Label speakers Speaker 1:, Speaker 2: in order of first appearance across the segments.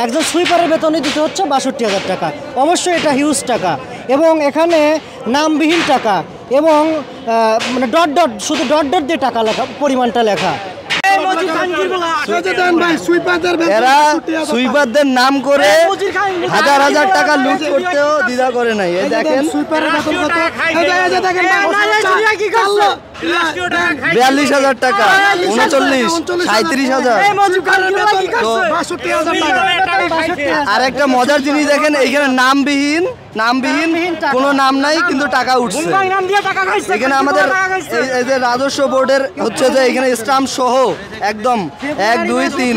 Speaker 1: একজন সুইপারের বেতনই দিতে হচ্ছে ৬২,০০০ টাকা। অবশ্যই এটা হিউজ টাকা এবং এখানে নামবিহীন টাকা এবং মানে ডট ডট শুধু ডট ডট দিয়ে টাকা লেখা পরিমাণটা লেখা।
Speaker 2: এরা সুইপারদের নাম করে হাজার হাজার টাকা লুট করতেও দ্বিধা করে নাই। এই দেখেন ৪২,০০০ টাকা, ৩৯, ৩৭,০০০। আর একটা মজার জিনিস দেখেন, এইখানে নামবিহীন কোনো নাম নাই কিন্তু টাকা উঠছে। এখানে আমাদের এই যে রাজস্ব বোর্ডের হচ্ছে যে এখানে স্টাম্প সহ একদম ১ ২ ৩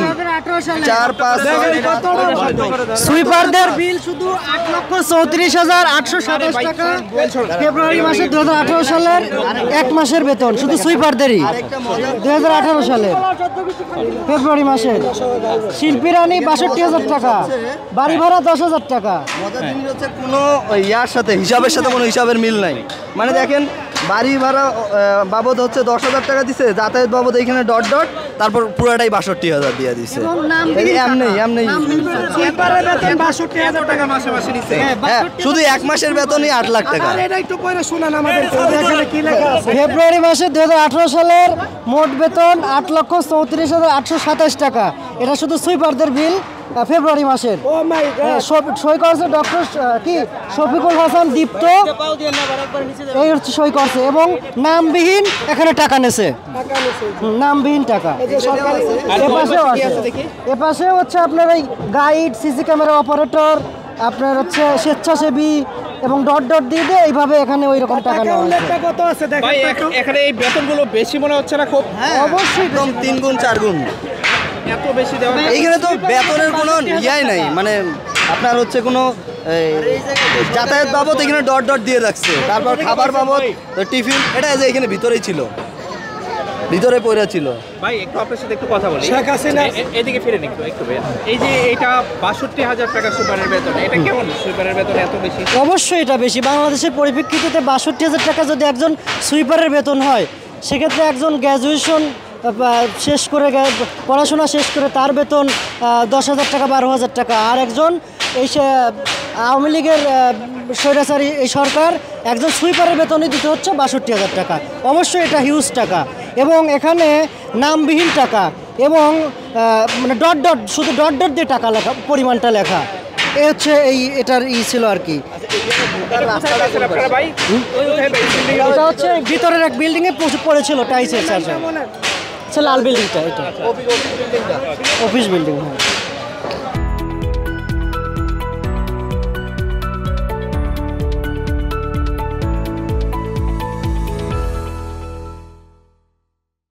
Speaker 2: ৪ ৫
Speaker 1: সুইপারদের বিল শুধু ৮,৩৪,৮২৭ টাকা। ফেব্রুয়ারি মাসে ২০১৮ সালের ১ মাসের বেতন শুধু সুইপারদেরই ২০১৮ সালের ফেব্রুয়ারি মাসের। শিল্পীরানি ৬২,০০০ টাকা, বাড়ি ভাড়া ১০,০০০ টাকা।
Speaker 2: মজার জিনিস হচ্ছে কোনো ইয়ার সাথে হিসাবের সাথে কোনো হিসাবের মিল নাই। মানে দেখেন বাড়ি ভাড়া বাবদ হচ্ছে ১০,০০০ টাকা দিছে, যাতায়াত বাবদ এইখানে ডট ডট, তারপর পুরাটাই ৬২,০০০ দিয়ে দিছে। শুধু ১ মাসের বেতনই ৮ লাখ টাকা।
Speaker 1: ফেব্রুয়ারি মাসে ২০১৮ সালের মোট বেতন ৮,৩৪,৮২৭ টাকা। এটা শুধু সুইপারদের বিল ফেব্রুয়ারি মাসের। সই করছে ডক্টর কি শফিকুল হাসান দীপ্ত, এই হচ্ছে সই করছে এবং নামবিহীন এখানে টাকা নেছে, নামবিহীন টাকা। এপাশে হচ্ছে আপনার এই গাইড, সিসি ক্যামেরা অপারেটর, আপনার হচ্ছে স্বেচ্ছাসেবী এবং ডট ডট দিয়ে দিয়ে এইভাবে এখানে ওই রকম টাকা নেওয়া হচ্ছে।
Speaker 3: এখানে এই বেতনগুলো বেশি মনে হচ্ছে না? খুব
Speaker 1: অবশ্যই
Speaker 2: একদম ৩ গুণ ৪ গুণ
Speaker 3: এত বেশি দেওয়া।
Speaker 2: এইখানে তো বেতনের কোনো ইয়াই নাই, মানে আপনার হচ্ছে কোনো যাতায়াত বাবদ এখানে ডট ডট দিয়ে রাখছে, তারপর খাবার বাবদ টিফিন, এটা যে এখানে ভিতরেই ছিল, ভিতরে পড়ে ছিল।
Speaker 3: ভাই একটু আপনার সাথে একটু কথা বলি, এদিকে ফিরেন একটু। এই যে এটা ৬২,০০০ টাকা সুইপারের বেতন, এটা কেমন? সুইপারের বেতন এত বেশি?
Speaker 1: অবশ্যই এটা বেশি। বাংলাদেশের পরিপ্রেক্ষিতে ৬২,০০০ টাকা যদি একজন সুইপারের বেতন হয়, সেক্ষেত্রে একজন গ্র্যাজুয়েশন শেষ করে পড়াশোনা শেষ করে তার বেতন ১০,০০০ টাকা ১২,০০০ টাকা। আর একজন এই আওয়ামী লীগের স্বৈরাচারী এই সরকার একজন সুইপারের বেতনই দিতে হচ্ছে ৬২,০০০ টাকা। অবশ্যই এটা হিউজ টাকা এবং এখানে নামবিহীন টাকা এবং মানে ডট ডট শুধু ডট ডট দিয়ে টাকা লেখা পরিমাণটা লেখা। এ হচ্ছে এটার ছিল আর কি। এটা হচ্ছে ভিতরের এক বিল্ডিংয়ে পড়েছিল টাইসের চার্জার, লাল বিল্ডিংটা, এটা অফিস বিল্ডিং।